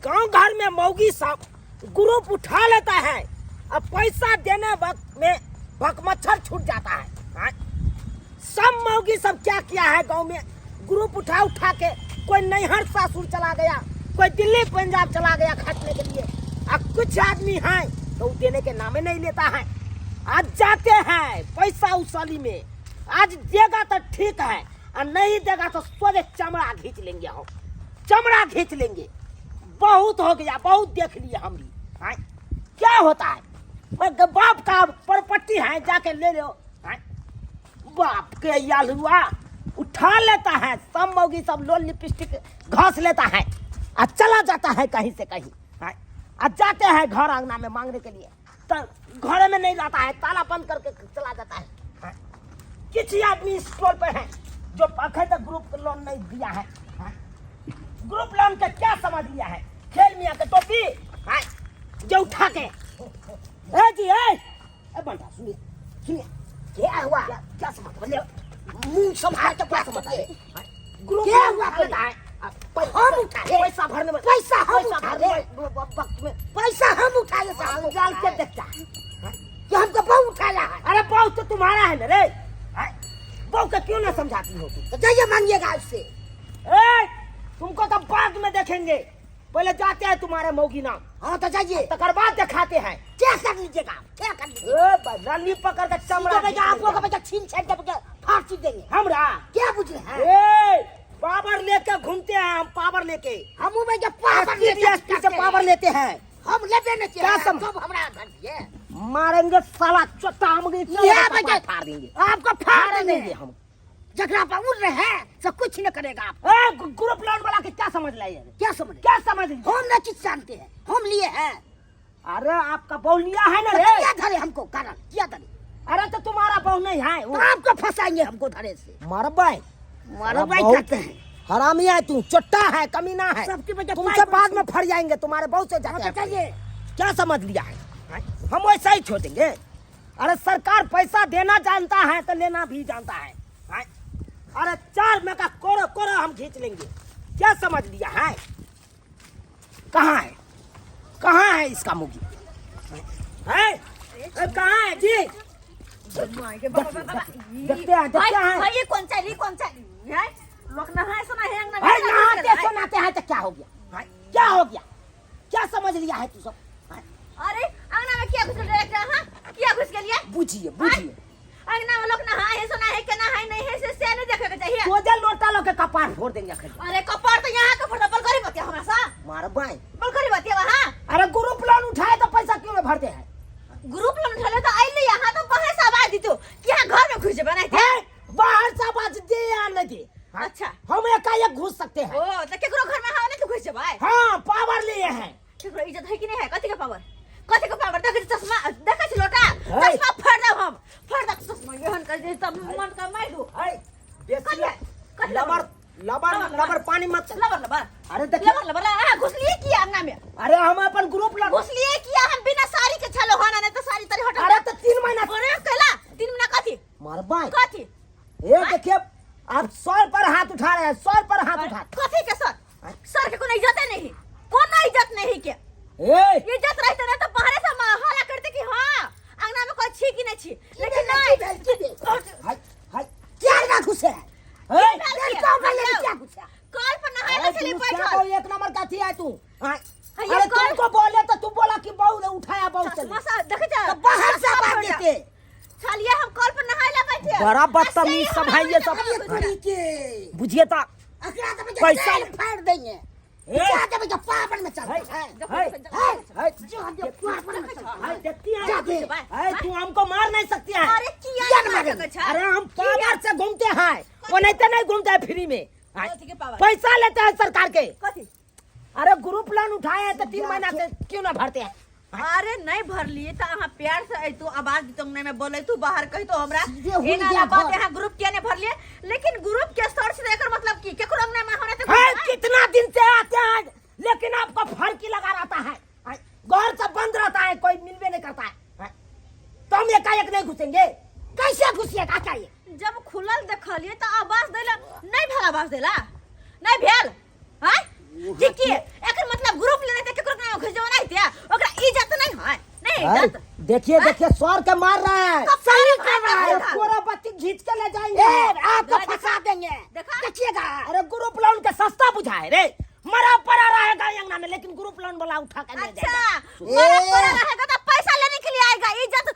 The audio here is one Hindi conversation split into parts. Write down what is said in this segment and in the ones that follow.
गांव घर में मौगी सब ग्रुप उठा लेता है, अब पैसा देने वक्त में भकमच्छर छूट जाता है। हाँ? सब मौगी सब क्या किया है गांव में, ग्रुप उठा के कोई नैहर सासुर चला गया, कोई दिल्ली पंजाब चला गया खटने के लिए। अब कुछ आदमी हैं तो देने के नामे नहीं लेता है, आज जाते हैं पैसा उसाली में, आज देगा तो ठीक है और नहीं देगा तो सोचे चमड़ा खींच लेंगे, हम चमड़ा खींच लेंगे। बहुत हो गया, बहुत देख लिया हम भी। हाँ? क्या होता है, बाप का प्रॉपर्टी है जाके ले लो। हाँ? बाप के याल हुआ उठा लेता है, सब मौगी सब लोन लिपस्टिक घास लेता है और चला जाता है कहीं से कहीं। हाँ? और जाते हैं घर आंगना में मांगने के लिए, तो घर में नहीं जाता है, ताला बंद करके चला जाता है। हाँ? किसी आदमी स्टॉल पे है जो अखै तक ग्रुप लोन नहीं दिया है। हाँ? ग्रुप लोन का क्या समझ लिया है, खेल मियाँ के टोपी। हाँ? जो उठा के जी बंटा सुनिए सुनिए, क्या हुआ, क्या समझ बोले, मुंह संभाल के क्या समझ है, ग्रुप क्या हुआ पता है, हम उठाए पैसा भरने में, पैसा हम उठाए वक्त में, पैसा हम उठाए जाल के देखता है कि हमको बहु उठाया है। अरे बहु तो तुम्हारा है ना रे, बहु का क्यों ना समझाती हो तुम, तो जाइए मांगिएगा उससे। तुमको तो बाद में देखेंगे, पहले जाते हैं तुम्हारे मौगी नाम। हाँ तो जाइए, तकर बाद दिखाते हैं क्या कर लीजिएगा, क्या कर लीजिएगा। रली पकड़ के चमड़ा आपको का बच्चा छीन छाट के फांसी देंगे हमरा, क्या बुझे हैं। पावर लेके घूमते हैं हम, पावर लेके हम जब पावर लेते हैं हम, लेते नहीं क्या सब हमरा मारेंगे साला चोटा, हम फाड़ देंगे, आपको फाड़ देंगे हम। जगरा पर उड़ रहे हैं सब कुछ न करेगा। ग्रुप लोन वाला के क्या समझ लाइए, क्या समझ हम न चीज जानते हैं, हम लिए हैं। अरे आपका बहू लिया है ना रे, क्या धरे हमको कारण, क्या धरे। अरे तो तुम्हारा बहू नहीं है, तो आपको फंसाएंगे हमको धरे से। मारबाई कहते हैं, हरामी है तू, चोट्टा है, कमीना है, सबकी वजह तुमसे बाद में फट जाएंगे, तुम्हारे बहुत से जाते हैं। क्या समझ लिया है, हम वैसा ही छोड़ेंगे। अरे सरकार पैसा देना जानता है तो लेना भी जानता है। अरे 4 में का कोरो कोरो हम खींच लेंगे, क्या समझ लिया है। कहाँ है इसका मुगी है, कहाँ है जी, देखते हैं ये कौन सा है, लोग नहाए सुनाते हैं तो क्या हो गया, क्या हो गया, क्या समझ लिया है तू सब। अरे अंगना में क्या घुस गया, क्या घुस के लिए, बुझिए अंगना में लोग नहाए सुना है कि नहाए नहीं है, से नहीं देखे चाहिए। तो जल लोटा लो के कपार फोड़ देंगे। अरे कपार तो यहाँ का फोड़, बलकरी बतिया हमारा सा मार बाई, बलकरी बतिया वहाँ। अरे ग्रुप लोन उठाए तो पैसा क्यों नहीं भरते हैं, ग्रुप लोन उठाले तो आइले यहाँ तो बाहर से आवाज दी, तू क्या घर में घुस बनाए थे, बाहर से आवाज दे या नहीं दे। अच्छा हम एकाएक घुस सकते हैं। ओ तो केकरो घर में हां नहीं घुस भाई। हाँ पावर लिए हैं, केकरो इज्जत है कि नहीं है, कथी का पावर, कथी का पावर, देख चश्मा देखा छी लोटा, चश्मा फाड़ दब हम, फाड़ दब चश्मा यहन कर दे तब मन का मार दो। लबर पानी मत लबर। अरे देखिए लबर घुस लिए किया अंगना में, अरे हम अपन ग्रुप घुस लिए किया हम बिना साड़ी के छलो होना नहीं तो साड़ी तरी हटा। अरे तो 3 महीना, अरे कहला 3 महीना कथी मार बाई, कथी ये देखिए आप सर पर हाथ उठा रहे हैं, सर पर हाथ उठा, कथी के सर के कोनो इज्जत नहीं, कोनो इज्जत नहीं के, इज्जत रहते ना तो बाहर से हाला करते कि हाँ अंगना में कोई छी कि नहीं छी, लेकिन नहीं क्या ना घुसे है, क्या घुसे कॉल पर नहाए चली बैठल, एक नंबर का थी है तू। अरे तुमको बोले तो तू बोला कि बहु ने उठाया, बहु चली मसा देखे जा बाहर से बात देते, चलिए हम कॉल पर नहाए ला बैठे, बड़ा बदतमीज सब है ये सब, बुझिए तो पैसा फाड़ देंगे, पावन में चल तू हमको मार नहीं सकती है। अरे किया, अरे हम पावर से घूमते हैं, वो नहीं घूमते हैं फ्री में, पैसा लेते हैं सरकार के। अरे ग्रुप लोन उठाए हैं तो 3 महीना से क्यों ना भरते हैं। अरे नहीं भर लिए तो अहाँ प्यार से तू आवाज तुमने में बोले तू बाहर कही तो हमरा बात यहाँ ग्रुप क्या ने भर लिए, लेकिन ग्रुप के स्तर से देकर मतलब की केकरो अंगना में होने तो कितना दिन से आते हैं, लेकिन आपको फर्क ही लगा रहता है, घर से बंद रहता है, कोई मिलवे नहीं करता है, तो हम एकाएक नहीं घुसेंगे, कैसे घुसिएगा चाहिए। जब खुलल देखलिए तो आवाज देला नहीं भेल, आवाज देला नहीं भेल, हां ठीक है, एकर मतलब ग्रुप लेने इज्जत। देखिए देखिए सौर के मार रहा है, तो सही मार कर रहा है, देखा। पूरा बत्ती खींच के ले जाएंगे, आपको देखा। फंसा देंगे। देखा। देखिएगा, अरे ग्रुप लोन के सस्ता बुझाए रे, मरा पड़ा रहेगा अंगना में, लेकिन ग्रुप लोन वाला उठा के ले अच्छा जाएगा। मरा पड़ा रहेगा तो पैसा लेने के लिए आएगा, इज्जत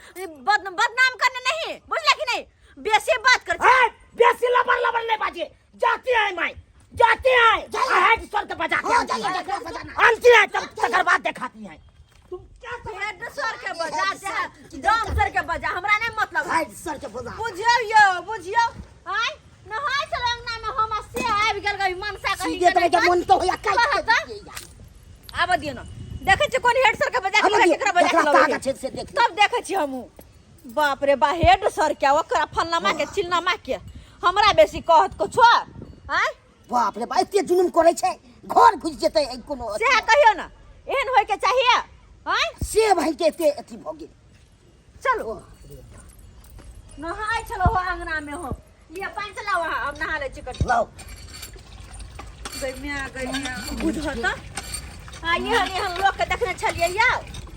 बदनाम करने नहीं, बुझला कि नहीं? बेसी बात कर ए, बेसी लबर लबर नहीं बाजिए, जाती है माई, जाती है, हेड सर के बजा के आंटी है, तब तकर बाद दिखाती है। तुम क्या हेड सर के बजाते हैं, दम सर के बजा, हमरा नहीं मतलब है। हेड सर के बजा, बुझियो यो बुझियो, आय नहाय चलो अंगना में हम से आबि गेल गई मनसा कहि सीधे तरह के मन तो होया काट आब दियो ना, देखे छ कोन हेड सर के बजा के केकरा बजा के लगे से देख, तब देखे छी हमहु। बाप रे बा, हेड सर क्या ओकरा फलनामा के चिलनामा के हमरा बेसी कहत को छो, आय बाप रे बा, एते जुलुम करे छै, घर घुस जेतै कोनो से कहियो ना, एहन होय के चाहिए, आय से भाई के एते अथी भ गेल। चलो नहाय चलो हो अंगना में हो, ये पानी चलाओ, अब नहा ले चिकट लाओ गइया बुझो त आइए हम लोग के देखने छलिए या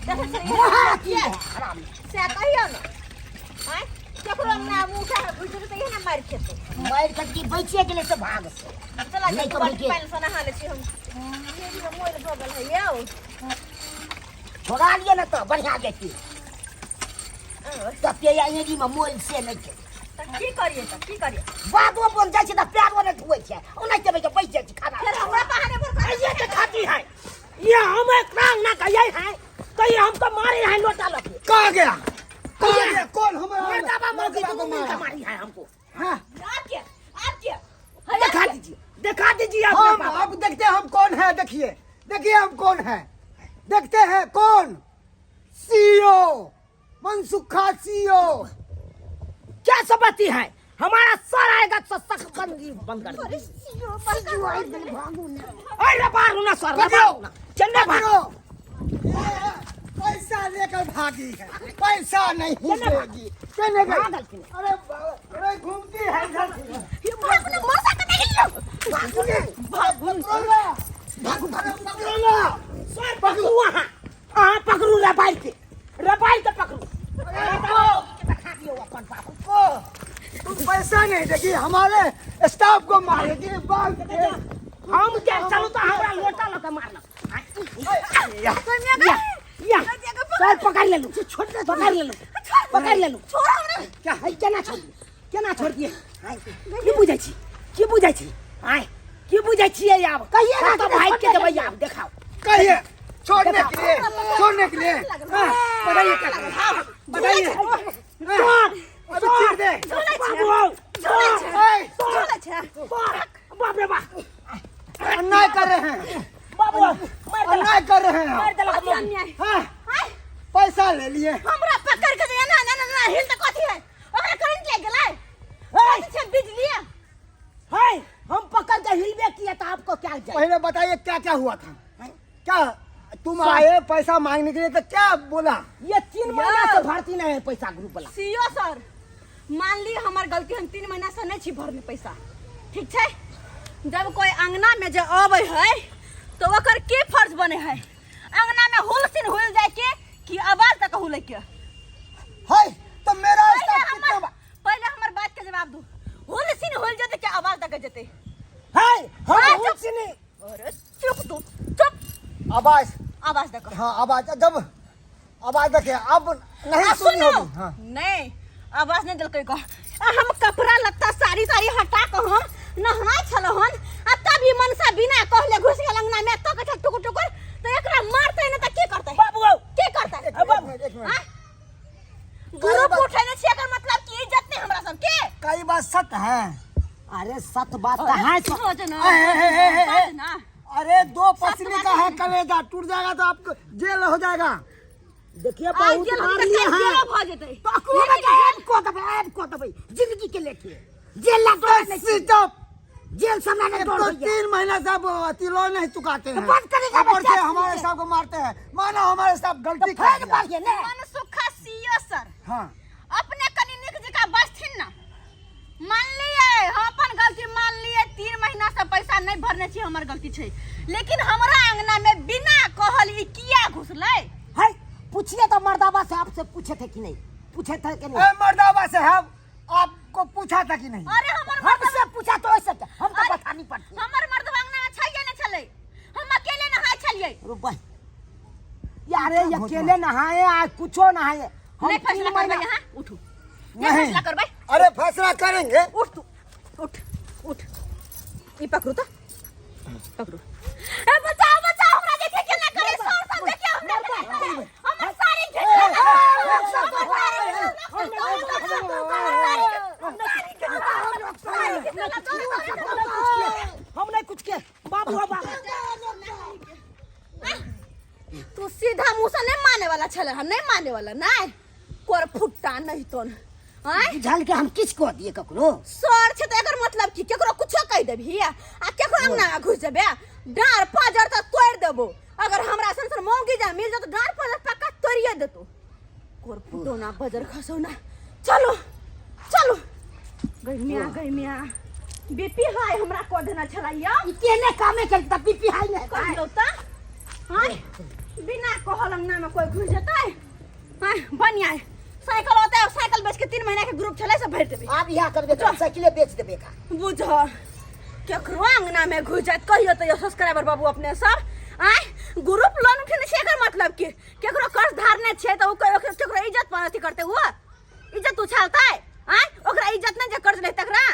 देखे की छलिए हराम से कहियो ना, आय केकरो ना मुंह का बुझो त एहने मार खेतो, मार कटकी बैठे गेले से भाग से। चला नहीं के तो पानी बिल्कुल। से नहा ले छी हम, ये मोर भगल है यो छोड़ा लिए ना तो बढ़िया देखी, तब ये आएगी में मोल से नहीं के की करिए की करिए, बादो बन जाय छै त पैरो नहीं धुए छै, ओना के बैठ बैठ छै खाना, फिर हमरा बहाने पर ये के खाती है, ये हम एक रंग ना कहिए है, तो ये हमको मारे है लोटा लगे। कहाँ गया? कहाँ गया? कौन हमारा मर्दाबा मौकी तुम मिलकर मारी है हमको। हाँ, आप क्या दिखा दीजिए हम अपने पापा। अब देखते हैं हम कौन है, देखिए देखिए हम कौन है, देखते हैं कौन, सीओ मनसुखा सीओ। क्या समझती है, हमारा सर आएगा तो सख बंद कर दे। अरे बाहर ना सर, बाहर ना चलने भागो, पैसा लेकर भागी है, पैसा नहीं देगी, चले गई। अरे बाबा, अरे घूमती है इधर से। ये अपने मौसा के नहीं पकड़ो ना, सर पकड़ू वहाँ, हाँ पकड़ू रबाई के पकड़ू। तुम पैसा नहीं देगी, हमारे स्टाफ को मारेगी, बाल हम क्या चलो तो हमारा लोटा लगा मारना। या सर पकड़ ले लो, पकड़ ले लो, क्या है, केना छोड़ दिए, की बुझै छी आय की बुझै छियै, आब कहिए ना तो भाई के देबै, आब देखाओ कहिए छोड़ने के लिए हाँ, बताइए क्या करें? बताइए अभी छेड़ दे। बाप रे बाप, अन्याय कर रहे हैं, बाबू अन्याय कर रहे हैं हाँ, पैसा ले लिए, हमरा पकड़ के ना ना ना ना हिल त कथि है, ओकरा करंट लग गेलै, कथि छै बिजली है, हम पकड़ के हिलबे किए तो आपको क्या जाए। पहले बताइए क्या क्या हुआ था, क्या तुम आए पैसा मांगने के लिए तो क्या बोला? ये 3 महीना से भर्ती नहीं है पैसा ग्रुप वाला। सीओ सर मान ली हमार गलती, हम 3 महीना से नहीं छी भरने पैसा, ठीक छै? जब कोई अंगना में जो आवे है तो ओकर के फर्ज बने है, अंगना में हुलसिन हुल जाए के कि आवाज तक हुले के है, तो मेरा स्टाफ कितना पहले हमर बात के जवाब दो, हुलसिन हुल जते के आवाज तक जते है, हाँ, हम चुप। कुछ नहीं, अरे चुप तू चुप, आवाज तक हाँ आवाज, जब आवाज देखे अब नहीं सुनी सुनो होगी हाँ। नहीं आवाज नहीं दिलकै का, हम कपड़ा लत्ता साड़ी हटा के हम नहाय छलहन, आ तभी मनसा बिना कहले घुस गेल अंगना में, तक टुकुर टुकुर, तो एकरा मारते न त की करते बाबू की करते एक मिनट ग्रुप उठेने छी, एकर मतलब की इज्जत नहीं हमरा सब के, कई बात सत्य है। अरे सत बात कहाँ सोच ना ए, सोच ना, अरे 2 पसली का है, कलेजा टूट जाएगा तो आपको जेल हो जाएगा। देखिए आज बहुत जेल मार लिए हैं, भ जेतै, को दबे जिंदगी के लेके जेल ला दो नहीं, स्टॉप, जेल सामने एक दौड़ तो भैया। 3 महीना से आप तिलो नहीं चुकाते हैं, बंद करेगा ऊपर से बच्चा, हमारे स्टाफ को मारते हैं, माना हमारे स्टाफ गलती कर फेंक दिया। मारिए ना, मनसुखा सीओ सर हाँ अपने कनी निक जगह बसथिन ना, मान लिए हम अपन गलती मान लिए, 3 महीना से पैसा नहीं भरने छी, हमर गलती छै, लेकिन हमरा अंगना में बिना कहल ई किया घुसलै है पूछिए तो मर्दाबा से आपसे पूछे थे कि नहीं, पूछे थे कि नहीं? मर्दाबा से हम आपको पूछा था कि नहीं? अरे हमर हमसे पूछा तो ऐसे क्या? हम तो बतानी पड़ती। हमर मर्दवा अंगना में छइए न चले, हम अकेले नहाय छलिए। रुक यार ये अकेले नहाए आज कुछो नहाए हम नहीं फैसला 3 करबे महीना यहाँ, उठू नहीं फैसला करबे, अरे फैसला करेंगे। उठ तू, उठ उठ, ई पकड़ू तो पकड़ू। ए बचाओ बचाओ, हमरा देखे के ना करे, सर सब देखे हमरा करे, हमर सारी हम नहीं कुछ के बाबू बाबा। तू सीधा मुंह से नहीं माने वाला छले, हम नहीं माने वाला नहीं, कोर फुट्टा नहीं तो हैं झल के हम किसको दिए ककरो? सर छे तो एकर मतलब की केकरो कुछो कह देबी आ केकरो अंगना में घुस जेबे, डार पाजर त तोड़ देबो। अगर हमरा संसर मौगी जा मिल जा तो डार पाजर पक्का तोड़िए देतो। कोर फुटो ना बजर खसो ना, चलो चलो गई मिया बीपी हाई हमरा को देना छलाइया, इतने कामे चलता बीपी हाई नहीं कर दो ता हां बिना कहल अंगना में कोई घुस जाता है। हां बनिया साइकिल होता है, साइकिल बेच के 3 महीना के ग्रुप चले से भर देबे। आप यहाँ कर दे तो साइकिल बेच देबे का बुझ केकरो अंगना में घुस जात कहियो तो सब्सक्राइबर बाबू अपने सब आय ग्रुप लोन उठने से एकर मतलब की केकरो कर्ज धारने छे तो केकरो इज्जत पर अथी करते हुआ इज्जत उछालता है आय ओकरा इज्जत नहीं जे कर्ज ले तकरा।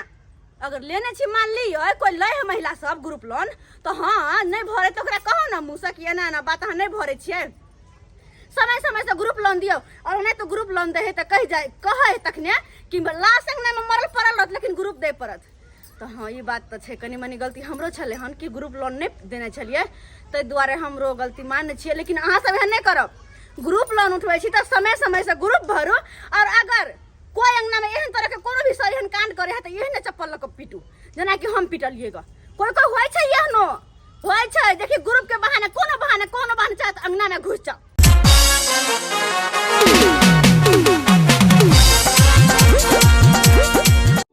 अगर लेने छी मान लियो कोई ले है महिला सब ग्रुप लोन तो हां नहीं भरे तो ओकरा कहो ना मुसा कि ना बात हम नहीं भरे छिए, समय समय से ग्रुप लोन दियो। और नहीं तो ग्रुप लोन दे तो कह जाए कहे तखने कि लाश अंगना में मरल पड़ल रहत लेकिन ग्रुप दे पड़त। तो हाँ ये बात तो है, कनी मनी गलती हमरो छले हन कि ग्रुप लोन नहीं देने छलिए ताहि दुआरे हमरो गलती मानने छिए। लेकिन अहाँ सब एहन नहीं करब, ग्रुप लोन उठबै छी तो समय समय से ग्रुप भरू। और अगर कोई अंगना में एहन तरह के कोनो भी सही कांड करे है तो एहन चप्पल लक पीटू जना कि हम पिटलिएगा। कोई कोई होय छै एहनो होय छै, देखिए ग्रुप के बहाने कोनो बहाने चाहे अंगना में घुस जाओ